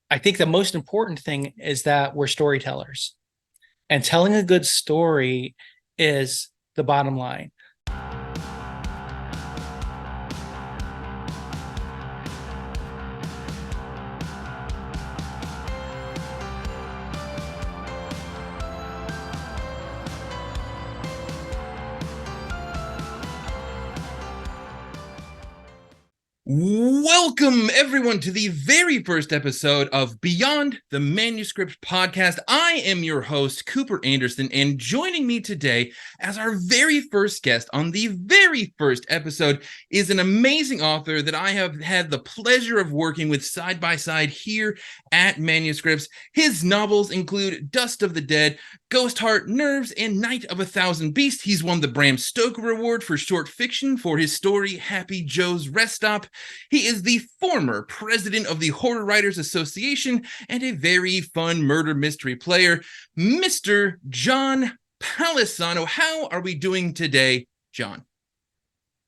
I think the most important thing is that we're storytellers, and telling a good story is the bottom line. Welcome, everyone, to the very first episode of Beyond the Manuscript podcast. I am your host, Cooper Anderson, and joining me today as our very first guest on the very first episode is an amazing author that I have had the pleasure of working with side by side here at Manuscripts. His novels include Dust of the Dead, Ghost Heart, Nerves, and Night of a Thousand Beasts. He's won the Bram Stoker Award for short fiction for his story Happy Joe's Rest Stop. He is the former president of the Horror Writers Association and a very fun murder mystery player, Mr. John Palisano. How are we doing today, John?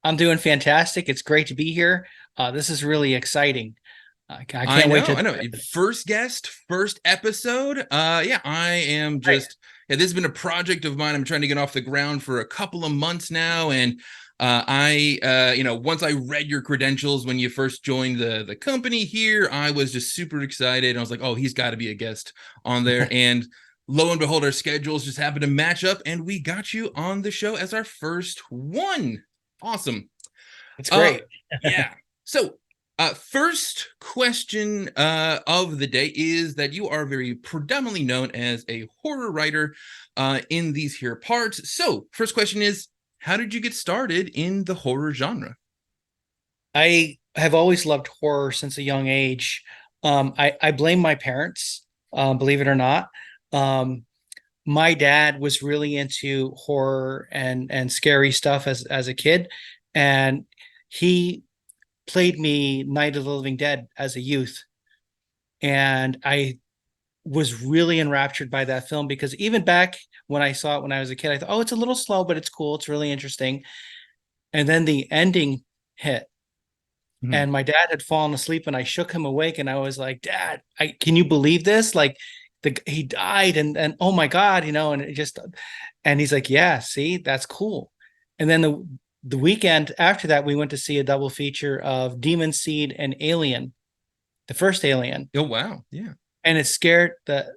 I'm doing fantastic. It's great to be here. This is really exciting. I I can't wait know, to. I know. First guest, first episode. Yeah, I am Right. just. Yeah, this has been a project of mine. I'm trying to get off the ground for a couple of months now, and once I read your credentials when you first joined the company here, I was just super excited. I was like, oh, he's got to be a guest on there, and lo and behold, our schedules just happened to match up, and we got you on the show as our first one. Awesome. It's Uh, great. yeah. So, first question of the day is that you are very predominantly known as a horror writer in these here parts. So, first question is, how did you get started in the horror genre? I have always loved horror since a young age. I blame my parents, believe it or not. Um, my dad was really into horror and scary stuff as a kid, and he played me Night of the Living Dead as a youth, and I was really enraptured by that film because even back when I saw it when I was a kid, I thought, oh, it's a little slow, but it's cool. It's really interesting. And then the ending hit, Mhm. and my dad had fallen asleep, and I shook him awake, and I was like, Dad, can you believe this? Like, he died, and oh my God, and it just, and he's like, yeah, see, that's cool. And then the weekend after that, we went to see a double feature of Demon Seed and Alien, the first Alien, Oh, wow. Yeah. and it scared the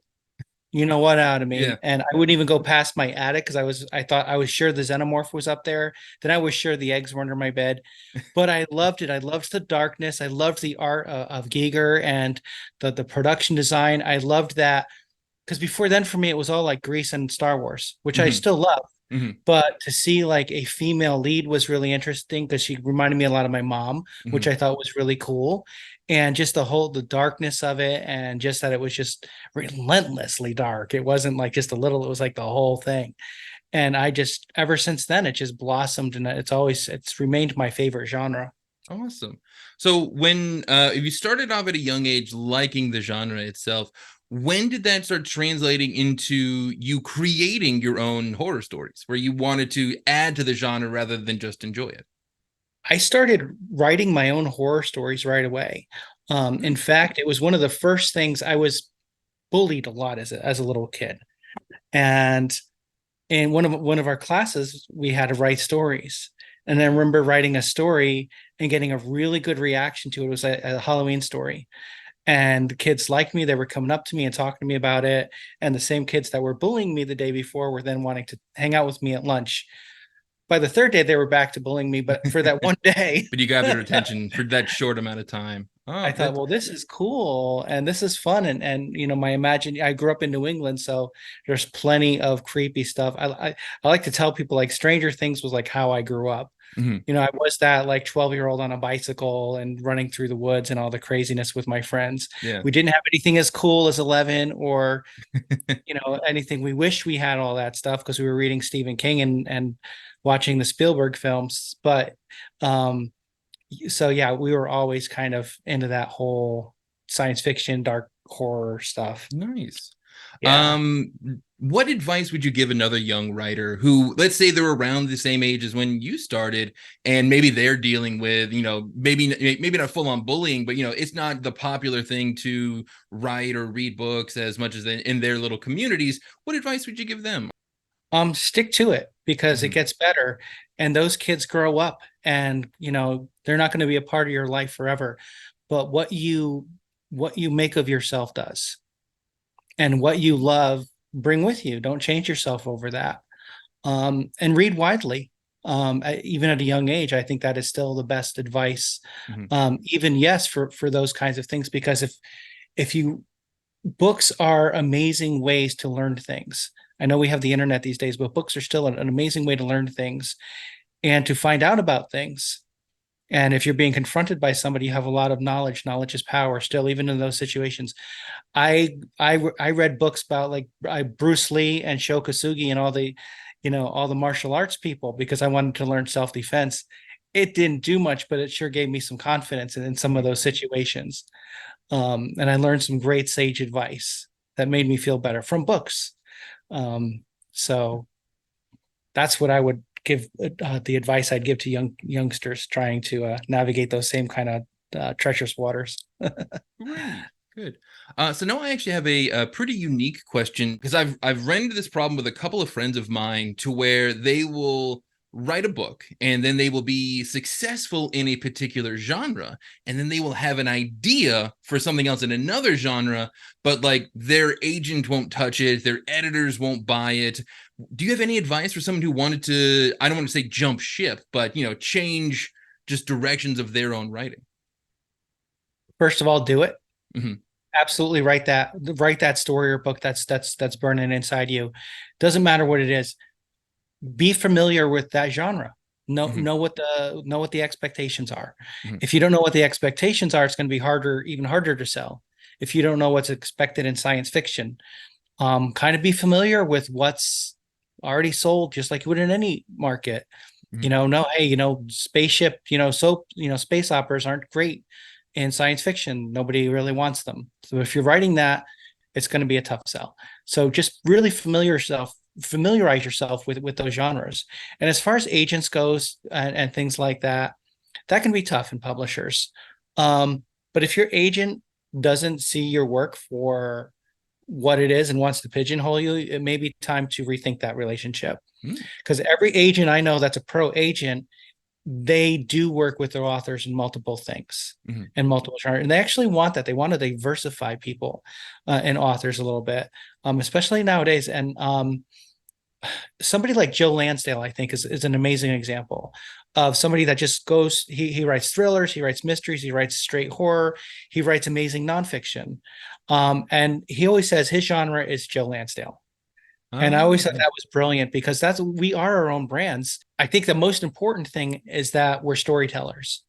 what out of Yeah. me. And I wouldn't even go past my attic because I thought I was sure the xenomorph was up there. Then I was sure the eggs were under my bed. But I loved it. I loved the darkness. I loved the art of Giger and the production design. I loved that because before then for me it was all like Grease and Star Wars, which I Hmm. still love. Hmm. But to see like a female lead was really interesting because she reminded me a lot of my mom, which Hmm. I thought was really cool. And just the darkness of it, and just that it was just relentlessly dark. It wasn't like just a little, it was like the whole thing. And I just ever since then it just blossomed, and it's remained my favorite genre. Awesome. So when if you started off at a young age liking the genre itself, when did that start translating into you creating your own horror stories where you wanted to add to the genre rather than just enjoy it? I started writing my own horror stories right away. In Nice. fact, it was one of the first things. I was bullied a lot as a little kid, and in one of our classes, we had to write stories. And I remember writing a story and getting a really good reaction to it. It was a Halloween story, and the kids liked me. They were coming up to me and talking to me about it. And the same kids that were bullying me the day before were then wanting to hang out with me at lunch. By the third day, they were back to bullying me, but for that one day, But you got their attention for that short amount of time. I Oh, thought, that. well, this is cool and this is fun. And I grew up in New England, so there's plenty of creepy stuff. I like to tell people like Stranger Things was like how I grew up. Mhm. I was that like 12-year-old on a bicycle and running through the woods and all the craziness with my friends. Yeah. We didn't have anything as cool as 11 or, anything. We wish we had all that stuff because we were reading Stephen King and watching the Spielberg films. But um, so yeah, we were always kind of into that whole science fiction, dark horror stuff. Nice. Yeah. What advice would you give another young writer who, let's say they're around the same age as when you started, and maybe they're dealing with, maybe not full on bullying, but it's not the popular thing to write or read books as much as in their little communities. What advice would you give them? Stick to it because it Mm-hmm. gets better. And those kids grow up and, they're not going to be a part of your life forever. But what you make of yourself does. And what you love, bring with you. Don't change yourself over that. And read widely. Even at a young age, I think that is still the best advice. Mm-hmm. Even yes, for those kinds of things, because if you books are amazing ways to learn things. I know we have the internet these days, but books are still an amazing way to learn things and to find out about things. And if you're being confronted by somebody, you have a lot of knowledge. Knowledge is power still, even in those situations. I read books about like Bruce Lee and Sho Kosugi and all the martial arts people because I wanted to learn self-defense. It didn't do much, but it sure gave me some confidence in some of those situations. And I learned some great sage advice that made me feel better from books. So that's what I would give the advice I'd give to youngsters trying to navigate those same kind of treacherous waters. Great. Good. So now I actually have a pretty unique question because I've run into this problem with a couple of friends of mine to where they will write a book and then they will be successful in a particular genre and then they will have an idea for something else in another genre, but like their agent won't touch it, their editors won't buy it. Do you have any advice for someone who wanted to, I don't want to say jump ship, but change just directions of their own writing? First of all, do it. Mm-hmm. Absolutely write that story or book that's burning inside you. Doesn't matter what it is. Be familiar with that genre. Mm-hmm. Know what the expectations are. Mm-hmm. If you don't know what the expectations are, it's going to be even harder to sell. If you don't know what's expected in science fiction, kind of be familiar with what's already sold, just like you would in any market. Mm-hmm. No, hey, spaceship, space operas aren't great in science fiction. Nobody really wants them. So if you're writing that, it's going to be a tough sell. So just really familiarize yourself with those genres. And as far as agents goes and things like that, that can be tough in publishers. But if your agent doesn't see your work for what it is and wants to pigeonhole you, it may be time to rethink that relationship. Mm-hmm. Because every agent I know that's a pro agent, they do work with their authors in multiple things Mm-hmm. and multiple genres. And they actually want that. They want to diversify people and authors a little bit, especially nowadays. And somebody like Joe Lansdale, I think, is an amazing example of somebody that just goes, he writes thrillers, he writes mysteries, he writes straight horror, he writes amazing nonfiction. And he always says his genre is Joe Lansdale. And I always thought that was brilliant because we are our own brands. I think the most important thing is that we're storytellers.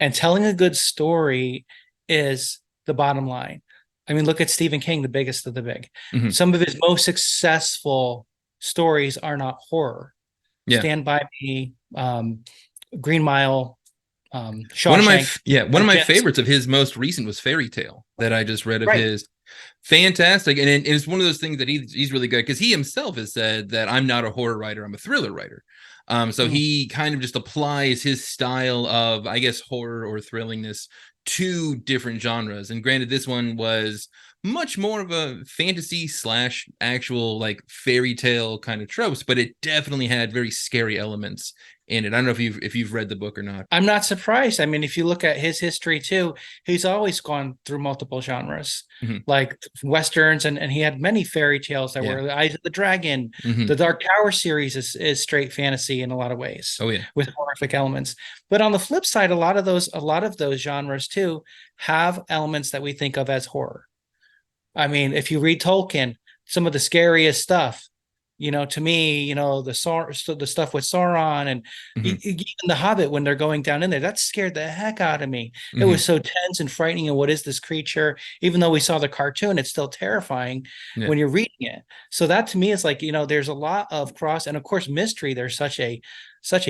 And telling a good story is the bottom line. I mean, look at Stephen King, the biggest of the big. Mm-hmm. Some of his most successful stories are not horror. Yeah. Stand By Me, Green Mile, One of my Shawshank, one of my Vengeance. favorites of his most recent was Fairy Tale that I just read of Right. his. Fantastic, and it's one of those things that he's really good because he himself has said that I'm not a horror writer, I'm a thriller writer. So Mm. he kind of just applies his style of, I guess, horror or thrillingness to different genres. And granted, this one was much more of a fantasy slash actual like fairy tale kind of tropes, but it definitely had very scary elements in it. I don't know if you've read the book or not. I'm not surprised. I mean, if you look at his history too, he's always gone through multiple genres, Mm-hmm. like westerns, and he had many fairy tales that Yeah. were the Eyes of the Dragon. Mm-hmm. The Dark Tower series is straight fantasy in a lot of ways Oh yeah. with horrific elements. But on the flip side, a lot of those genres too have elements that we think of as horror. I mean, if you read Tolkien, some of the scariest stuff, to me, the stuff with Sauron and Mm-hmm. even the Hobbit when they're going down in there, that scared the heck out of me. It Mm-hmm. was so tense and frightening. And what is this creature? Even though we saw the cartoon, it's still terrifying Yeah. when you're reading it. So that to me is like, there's a lot of cross, and of course, mystery. There's such a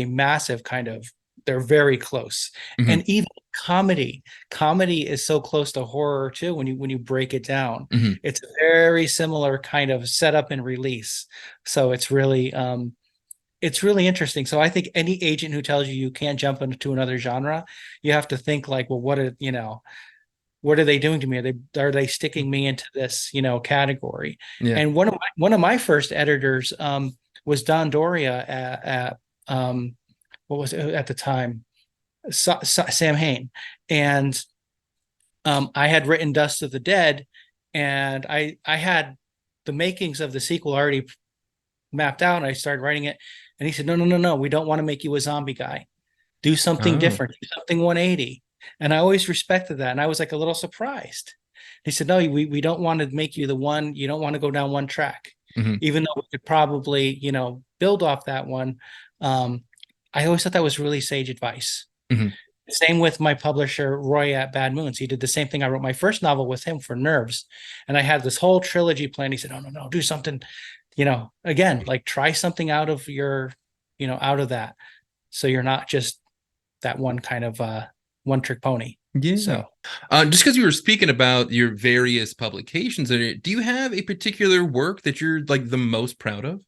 massive kind of. They're very close, Mm-hmm. and even comedy. Comedy is so close to horror too when you break it down. Mhm. It's a very similar kind of setup and release. So it's really interesting. So I think any agent who tells you you can't jump into another genre, you have to think like, well, what are they doing to me? Are they sticking me into this, category? Yeah. And one of my first editors was Don Doria at what was it at the time? Sam Hain. And I had written Dust of the Dead, and I had the makings of the sequel already mapped out, and I started writing it. And he said, no, no, no, no, we don't want to make you a zombie guy. Do something Oh. different, do something 180. And I always respected that. And I was like a little surprised. He said, no, we don't want to make you the one, you don't want to go down one track, Mhm. even though we could probably, build off that one. Um, I always thought that was really sage advice. Mhm. Same with my publisher, Roy at Bad Moons. He did the same thing. I wrote my first novel with him for Nerves. And I had this whole trilogy plan. He said, no, no, no, do something, again, like try something out of out of that. So you're not just that one kind of one trick pony. Yeah. So, Just because you were speaking about your various publications, do you have a particular work that you're like the most proud of?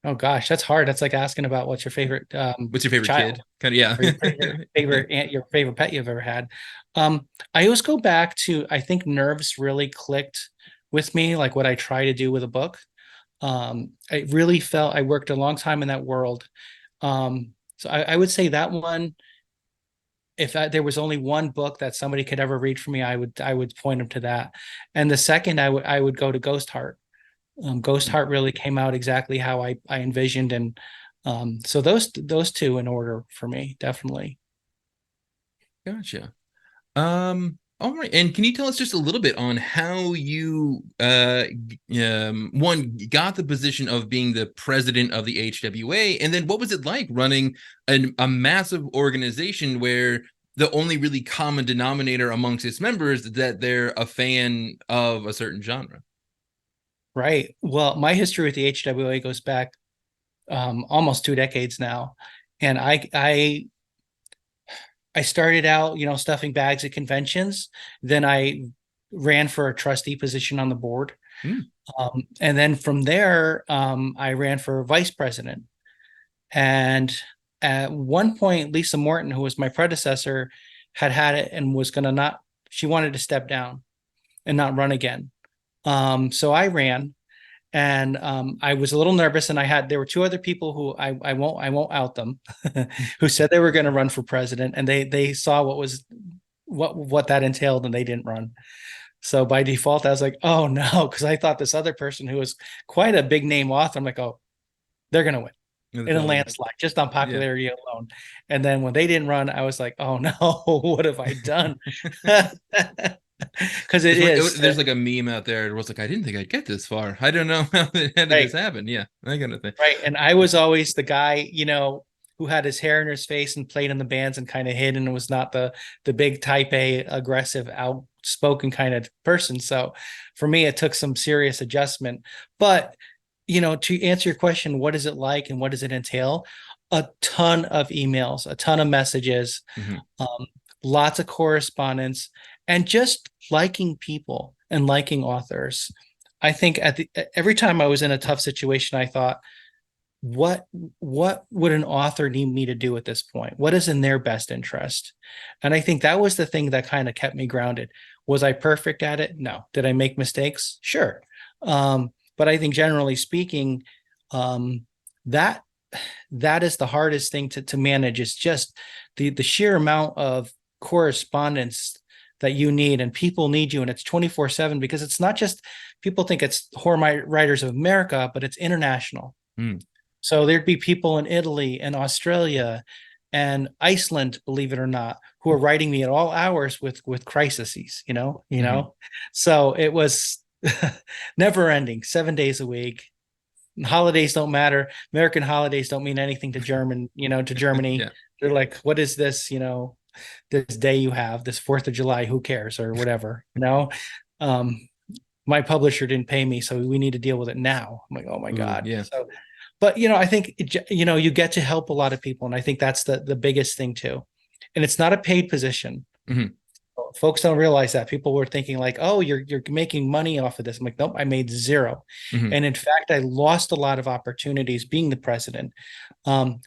oh gosh, that's hard. That's like asking about what's your favorite What's your favorite child kid? Kind of, yeah. or your favorite aunt, your favorite pet you've ever had. I always go back to I think Nerves really clicked with me, like what I try to do with a book. I really felt I worked a long time in that world. So I would say that one, if there was only one book that somebody could ever read for me, I would point them to that. And the second, I would go to Ghost Heart. Ghost Heart really came out exactly how I envisioned, and so those two in order for me, definitely. Gotcha. All right. And can you tell us just a little bit on how you one got the position of being the president of the HWA, and then what was it like running a massive organization where the only really common denominator amongst its members is that they're a fan of a certain genre? Right. Well, my history with the HWA goes back almost 2 decades now, and I started out, stuffing bags at conventions. Then I ran for a trustee position on the board. Hmm. And then from there, I ran for vice president. And at one point, Lisa Morton, who was my predecessor, had it and was going to not, she wanted to step down and not run again. So I ran, and I was a little nervous, and there were two other people who I won't out them, who said they were going to run for president, and they saw what that entailed, and they didn't run. So by default, I was like, oh no, because I thought this other person who was quite a big name author, I'm like, oh, they're going to win Yeah, in that's a all. landslide just on Yeah. popularity alone. And then when they didn't run, I was like, oh no, what have I done? Because it is There's like a meme out there. It was like, I didn't think I'd get this far. I don't know how did this right. happen. Yeah, that kind of thing. Right. And I was always the guy, who had his hair in his face and played in the bands and kind of hid and was not the big type A aggressive, outspoken kind of person. So for me, it took some serious adjustment. But, to answer your question, what is it like and what does it entail? A ton of emails, a ton of messages, Hmm. um, lots of correspondence, and just liking people and liking authors. I think every time I was in a tough situation, I thought, what what would an author need me to do at this point? What is in their best interest? And I think that was the thing that kind of kept me grounded. Was I perfect at it? No. Did I make mistakes? Sure. But I think generally speaking, um, that that is the hardest thing to manage. Is just the sheer amount of correspondence that you need, and people need you, and it's 24/7, because it's not just people think it's horror writers of America, but it's international. Mm. So there'd be people in Italy and Australia and Iceland, believe it or not, who are writing me at all hours with crises, Hmm. So it was never ending, 7 days a week. Holidays don't matter. American holidays don't mean anything to Germany. Yeah. They're like, what is this, this day you have, this 4th of July, who cares, or whatever. Um, my publisher didn't pay me, so we need to deal with it now. I'm like, oh my Ooh, God. yeah. So but I think you get to help a lot of people, and I think that's the biggest thing too. and it's not a paid position. Hmm. Folks don't realize that. People were thinking like, "Oh, you're making money off of this." I'm like, "Nope, I made zero." Hmm. And in fact, I lost a lot of opportunities being the president.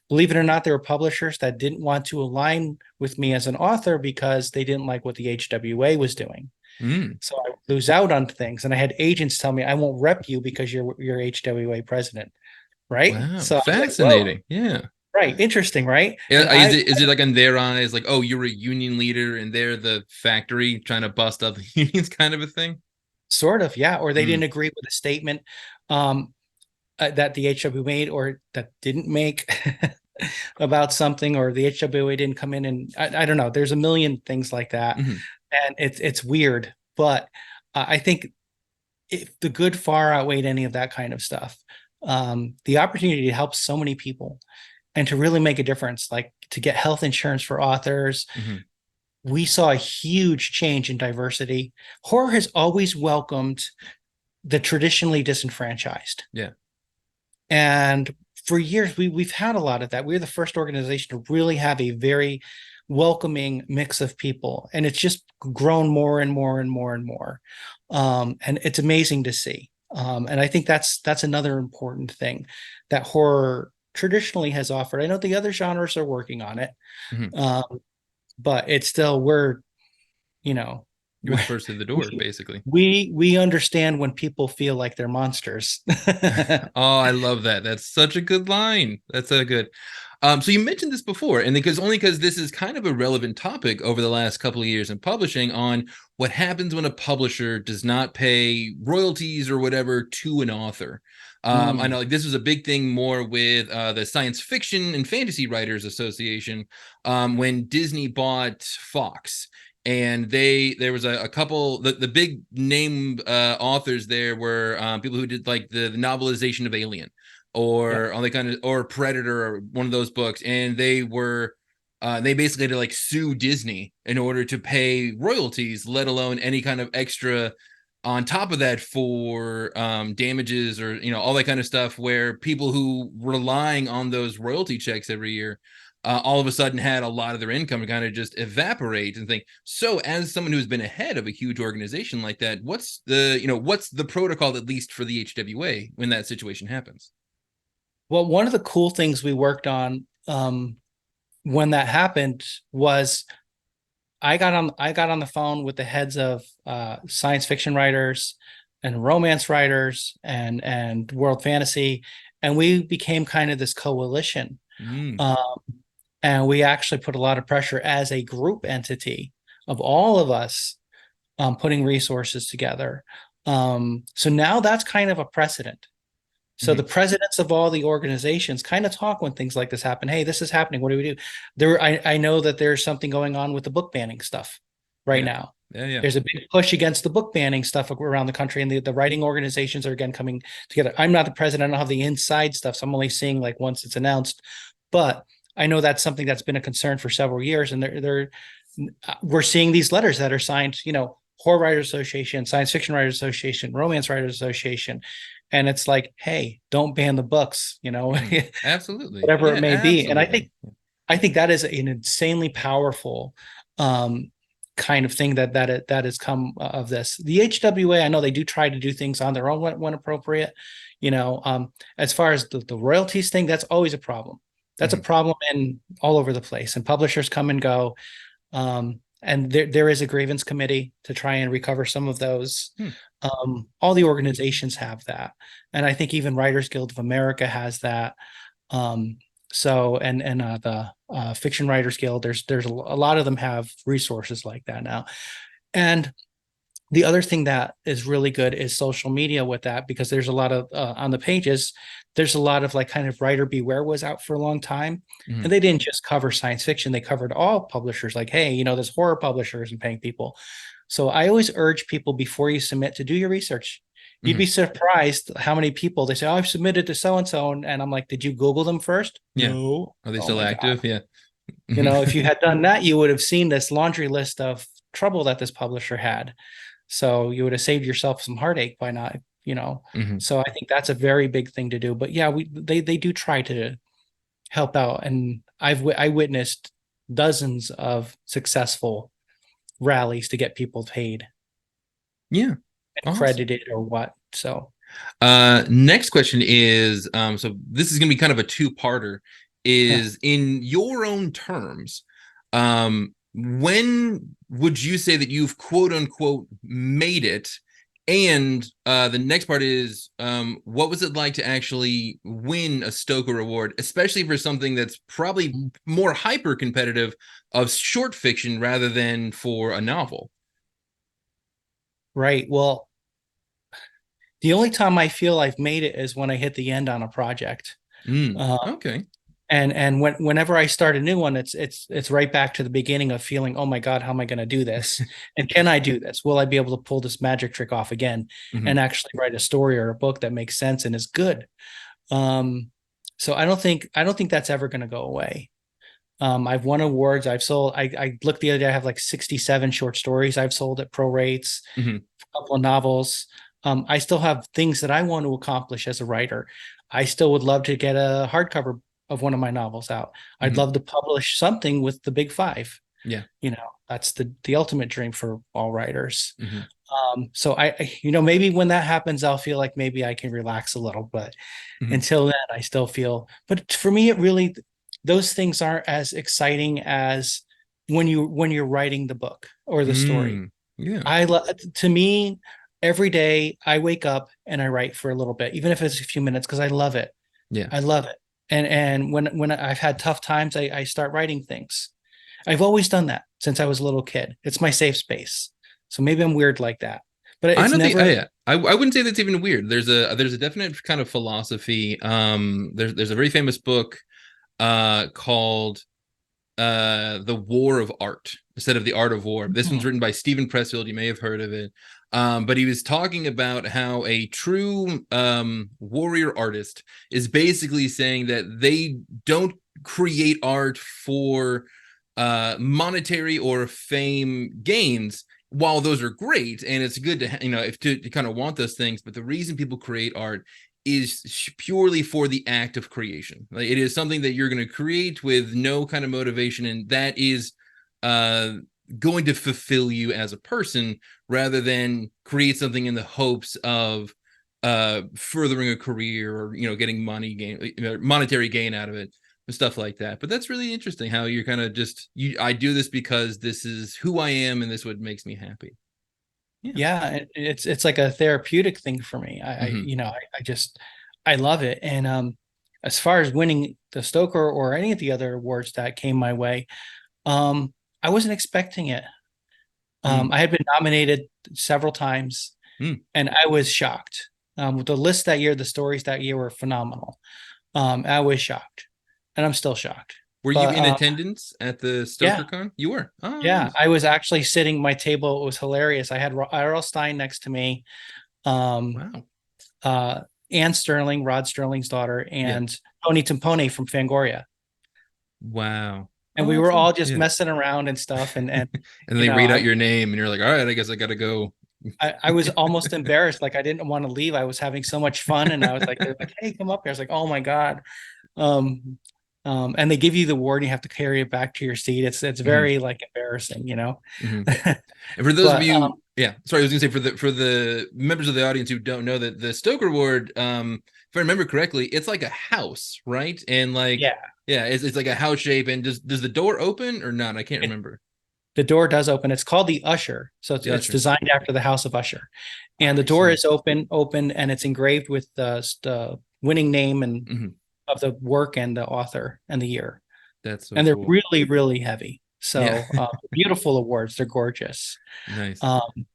Believe it or not, there were publishers that didn't want to align with me as an author because they didn't like what the HWA was doing. Mm. So I would lose out on things, and I had agents tell me, "I won't rep you because you're HWA president." Right? Wow, So I was like, "Whoa, fascinating. Yeah. right, interesting, right?" And Yeah, I is it like in their eyes, like, oh, you're a union leader and they're the factory trying to bust up the unions kind of a thing? sort of, yeah, or they Mm. didn't agree with a statement. Um, that the HW made or that didn't make about something, or the HWA didn't come in, and I don't know. There's a million things like that, Hmm. and it's weird. But I think if the good far outweighed any of that kind of stuff, the opportunity to help so many people and to really make a difference, like to get health insurance for authors. Hmm. We saw a huge change in diversity. Horror has always welcomed the traditionally disenfranchised. Yeah. And for years, we've had a lot of that. We're the first organization to really have a very welcoming mix of people, and it's just grown more and more and more and more. And it's amazing to see. And I think that's another important thing that horror traditionally has offered. I know the other genres are working on it, Hmm. um, but it's still you know You were the first to the door, we basically. we understand when people feel like they're monsters. Oh, I love that. That's such a good line. That's so good. So you mentioned this before, and because this is kind of a relevant topic over the last couple of years in publishing on what happens when a publisher does not pay royalties or whatever to an author. I Mm, know like this was a big thing more with the Science Fiction and Fantasy Writers Association when Disney bought Fox, and there was a couple the big name authors there were people who did like the novelization of Alien yeah. or on the kind of or Predator or one of those books, and they basically had to like sue Disney in order to pay royalties, let alone any kind of extra on top of that for damages or all that kind of stuff, where people who relying on those royalty checks every year all of a sudden had a lot of their income kind of just evaporate and think. So as someone who's been ahead of a huge organization like that, what's the protocol, at least for the HWA, when that situation happens? Well, one of the cool things we worked on when that happened was I got on the phone with the heads of science fiction writers and romance writers and world fantasy, and we became kind of this coalition. Mm. Um, and we actually put a lot of pressure as a group entity of all of us putting resources together. So now that's kind of a precedent. So Hmm. the presidents of all the organizations kind of talk when things like this happen. Hey, this is happening. What do we do? I know that there's something going on with the book banning stuff right Yeah. now. Yeah. Yeah. There's a big push against the book banning stuff around the country, and the writing organizations are again coming together. I'm not the president. I don't have the inside stuff, so I'm only seeing like once it's announced. But I know that's something that's been a concern for several years, and we're seeing these letters that are signed. Horror Writers Association, Science Fiction Writers Association, Romance Writers Association, and it's like, hey, don't ban the books, Mm. Absolutely. whatever it Yeah. may be. And I Absolutely. think I think that is an insanely powerful um, kind of thing that has come of this. The HWA, I know they do try to do things on their own when appropriate. As far as the royalties thing, that's always a problem. That's a Hmm. problem in all over the place, and publishers come and go. And there is a grievance committee to try and recover some of those. Hmm. All the organizations have that, and I think even Writers Guild of America has that. Um, and the Fiction Writers Guild, there's a lot of them have resources like that now. And the other thing that is really good is social media with that, because there's a lot of on the pages, there's a lot of like kind of writer beware was out for a long time, Hmm. and they didn't just cover science fiction, they covered all publishers, like, hey, there's horror publishers and paying people. So I always urge people before you submit to do your research. You'd Hmm. be surprised how many people they say, oh, I've submitted to so and so, and I'm like, did you Google them first? Yeah. No. Are they Oh still my God. active? Yeah. Hmm. If you had done that, you would have seen this laundry list of trouble that this publisher had. So you would have saved yourself some heartache by not. Hmm. So I think that's a very big thing to do. But yeah, they do try to help out, and I witnessed dozens of successful rallies to get people paid Yeah. and Awesome. credited or what. So Next question is so this is gonna be kind of a two-parter, is in your own terms, when would you say that you've quote unquote made it? And the next part is what was it like to actually win a Stoker Award, especially for something that's probably more hyper competitive of short fiction rather than for a novel? right. Well, the only time I feel I've made it is when I hit the end on a project. Okay. And whenever I start a new one, it's right back to the beginning of feeling, oh my God, how am I going to do this? And can I do this? Will I be able to pull this magic trick off again Hmm. and actually write a story or a book that makes sense and is good? Um, so I don't think that's ever going to go away. I've won awards. I've sold. I looked the other day. I have like 67 short stories I've sold at pro rates, Hmm. a couple of novels. I still have things that I want to accomplish as a writer. I still would love to get a hardcover of one of my novels out. I'd Hmm. love to publish something with the big five. Yeah. That's the ultimate dream for all writers. Hmm. So maybe when that happens, I'll feel like maybe I can relax a little, but Hmm. until then, I still feel, but for me, it really, those things aren't as exciting as when you're writing the book or the story. Yeah. To me, every day I wake up and I write for a little bit, even if it's a few minutes, because I love it. Yeah. I love it. And when I've had tough times, I start writing things. I've always done that since I was a little kid. It's my safe space. So maybe I'm weird like that, but I it's don't think never. yeah. I wouldn't say that's even weird. There's a definite kind of philosophy. There's a very famous book called The War of Art instead of The Art of War. This one's Hmm. written by Stephen Pressfield. You may have heard of it. But he was talking about how a true warrior artist is basically saying that they don't create art for monetary or fame gains. While those are great and it's good to if to kind of want those things, but the reason people create art is purely for the act of creation. Like, it is something that you're going to create with no kind of motivation, and that is uh, going to fulfill you as a person rather than create something in the hopes of furthering a career or getting monetary gain out of it and stuff like that. But that's really interesting how you're kind of just I do this because this is who I am and this is what makes me happy. Yeah. Yeah, it's like a therapeutic thing for me. Hmm. I just I love it. And as far as winning the Stoker or any of the other awards that came my way, um, I wasn't expecting it. Mm. I had been nominated several times, Mm. and I was shocked. The list that year, the stories that year were phenomenal. I was shocked, and I'm still shocked. Were you But in attendance at the yeah, Stoker Con? You were. Oh, yeah, nice. I was actually sitting my table. It was hilarious. I had R.L. Stein next to me. Um, Wow. uh, Anne Sterling, Rod Sterling's daughter, Yeah. and Tony Timpone from Fangoria. Wow. And Oh, we that's were all fun. just Yeah. messing around and stuff. And And you they know, read out your name, and you're like, all right, I guess I gotta go. I was almost embarrassed. Like I didn't want to leave. I was having so much fun. And I was like, they're like, hey, come up here. I was like, oh my God. Um, and they give you the award and you have to carry it back to your seat. It's Hmm. very like embarrassing. Hmm. And for those of But you, yeah, sorry, I was gonna say for the members of the audience who don't know that the Stoker Award, if I remember correctly, it's like a house, right? And like, yeah, yeah, it's like a house shape. And does the door open or not? I can't it, remember. the door does open. It's called the Usher. So it's, The it's Usher. designed after the House of Usher. And the I door see. is open, and it's engraved with the winning name and Hmm. of the work and the author and the year. That's so And they're cool. really, really heavy. Yeah. So beautiful awards. They're gorgeous. Nice. Um,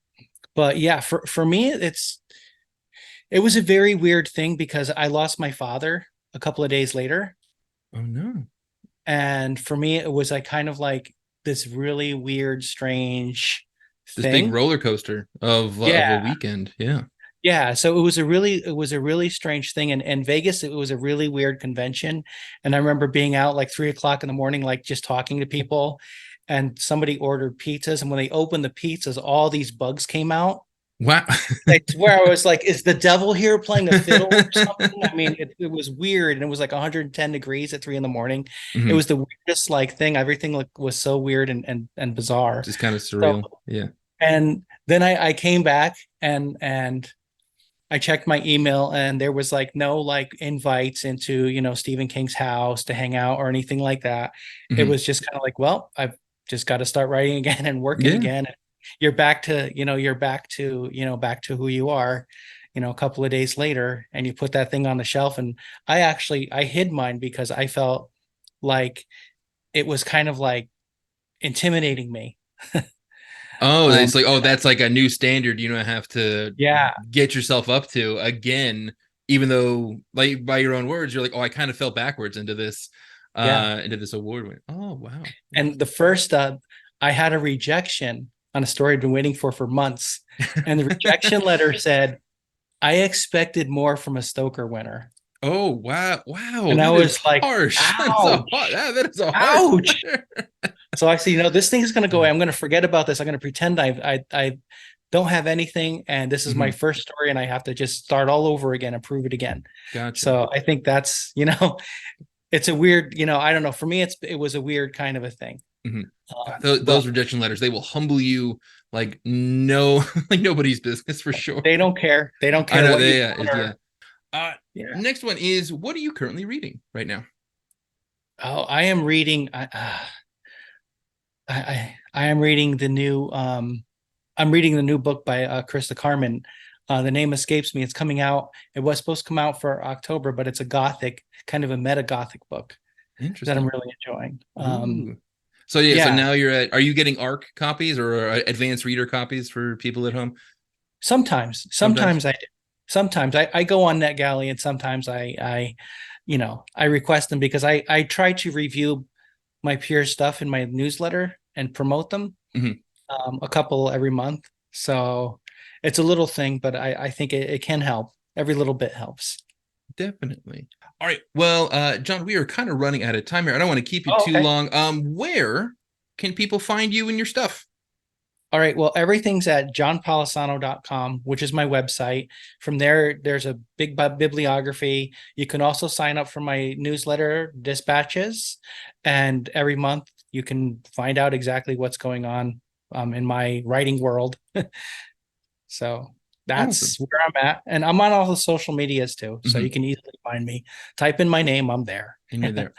but yeah, for me, it was a very weird thing because I lost my father a couple of days later. Oh no. And for me, it was like kind of like this really weird, strange This big thing. roller coaster of a Yeah. weekend. Yeah. Yeah. So it was a really strange thing. And Vegas, it was a really weird convention. And I remember being out like 3 o'clock in the morning, like just talking to people. And somebody ordered pizzas. And when they opened the pizzas, all these bugs came out. Wow. I swear I was like, is the devil here playing a fiddle or something? I mean, it was weird, and it was like 110 degrees at 3 in the morning. It Mhm. was the weirdest like thing. Everything like was so weird and bizarre. Just kind of So, surreal. Yeah. and then I came back and I checked my email, and there was like no like invites into, Stephen King's house to hang out or anything like that. It Mhm. was just kind of like, well, I've just got to start writing again and working Yeah. again. You're back to who you are, a couple of days later, and you put that thing on the shelf. And I hid mine because I felt like it was kind of like intimidating me. Oh, Um, it's like, oh, that's like a new standard you don't have to yeah, get yourself up to again, even though, like, by your own words, you're like, oh, I kind of fell backwards yeah. into this award win. Oh, wow. Wow. And the first, I had a rejection on a story I'd been waiting for months. And the rejection letter said, I expected more from a Stoker winner. Oh, wow. Wow. And I That is was like, harsh. That's a hard, ouch, that is a harsh ouch. letter. So I said, this thing is going to go away. I'm going to forget about this. I'm going to pretend I don't have anything. And this is my Mhm. first story. And I have to just start all over again and prove it again. Gotcha. So I think that's, it's a weird, I don't know. For me, it was a weird kind of a thing. Mhm. God, But those rejection letters, they will humble you like no, like nobody's business for sure. they don't care. They don't I care know what you've they, done yeah. or Uh, yeah. Next one is, what are you currently reading right now? Oh, I am reading. I am reading the new. I'm reading the new book by Krista Carmen. The name escapes me. It's coming out. It was supposed to come out for October, but it's a gothic, kind of a meta gothic book that I'm Interesting. really enjoying. Ooh. So yeah, so Yeah, now you're at, are you getting ARC copies or advanced reader copies for people at home? Sometimes. sometimes I do. Sometimes I go on NetGalley, and sometimes I request them because I try to review my peers' stuff in my newsletter and promote them, Mhm. a couple every month. So it's a little thing, but I think it can help. Every little bit helps. Definitely. All right. Well, John, we are kind of running out of time here. I don't want to keep you Oh, too okay. long. Where can people find you and your stuff? All right. Well, everything's at johnpalisano.com, which is my website. From there, there's a big bibliography. You can also sign up for my newsletter dispatches, and every month you can find out exactly what's going on in my writing world. So Awesome. that's where I'm at. And I'm on all the social medias too. So you Mhm. can easily find me. Type in my name, I'm there. And you're there.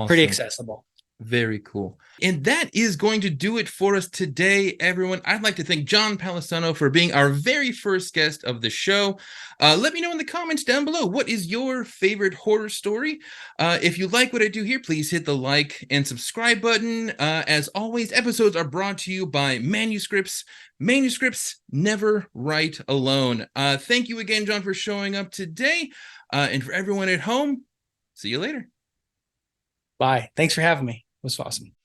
Pretty Awesome. accessible. Very cool. And that is going to do it for us today, everyone. I'd like to thank John Palisano for being our very first guest of the show. Let me know in the comments down below, what is your favorite horror story? If you like what I do here, please hit the like and subscribe button. As always, episodes are brought to you by Manuscripts. Manuscripts never write alone. Thank you again, John, for showing up today. And for everyone at home, see you later. Bye. Thanks for having me. It was awesome.